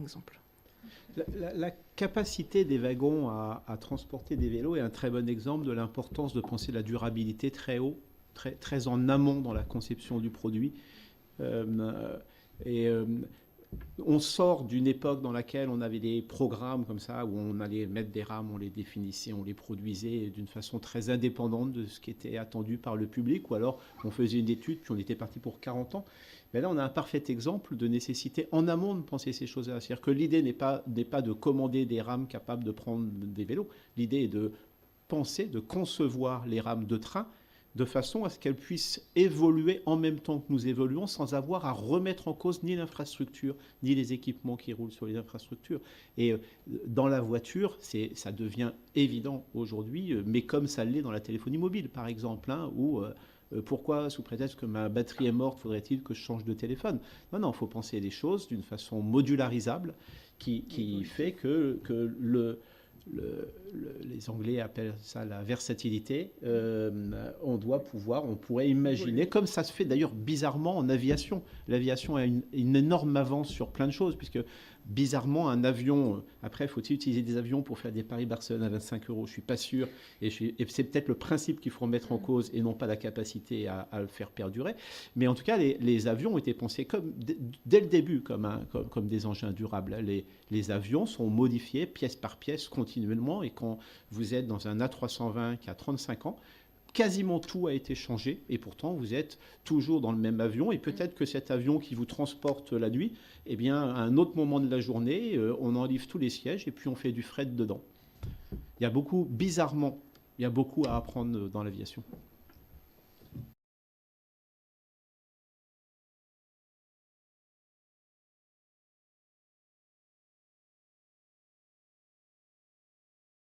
exemple. La capacité des wagons à transporter des vélos est un très bon exemple de l'importance de penser la durabilité très haut, très en amont dans la conception du produit. Euh, et on sort d'une époque dans laquelle on avait des programmes comme ça, où on allait mettre des rames, on les définissait, on les produisait d'une façon très indépendante de ce qui était attendu par le public, ou alors on faisait une étude, puis on était parti pour 40 ans. Mais là, on a un parfait exemple de nécessité en amont de penser ces choses-là. C'est-à-dire que l'idée n'est pas de commander des rames capables de prendre des vélos. L'idée est de penser, de concevoir les rames de train de façon à ce qu'elles puissent évoluer en même temps que nous évoluons sans avoir à remettre en cause ni l'infrastructure, ni les équipements qui roulent sur les infrastructures. Et dans la voiture, ça devient évident aujourd'hui, mais comme ça l'est dans la téléphonie mobile, par exemple, hein, où pourquoi, sous prétexte que ma batterie est morte, faudrait-il que je change de téléphone? Non, il faut penser les choses d'une façon modularisable qui fait que les Anglais appellent ça la versatilité. On pourrait imaginer, comme ça se fait d'ailleurs bizarrement en aviation. L'aviation a une énorme avance sur plein de choses, puisque bizarrement, un avion, après, faut-il utiliser des avions pour faire des Paris-Barcelone à 25 euros? Je ne suis pas sûr. Et c'est peut-être le principe qu'il faut remettre en cause et non pas la capacité à le faire perdurer. Mais en tout cas, les avions ont été pensés dès le début comme des engins durables. Les avions sont modifiés pièce par pièce continuellement, et quand vous êtes dans un A320 qui a 35 ans, quasiment tout a été changé, et pourtant vous êtes toujours dans le même avion, et peut-être que cet avion qui vous transporte la nuit, eh bien, à un autre moment de la journée, on enlève tous les sièges et puis on fait du fret dedans. Bizarrement, il y a beaucoup à apprendre dans l'aviation.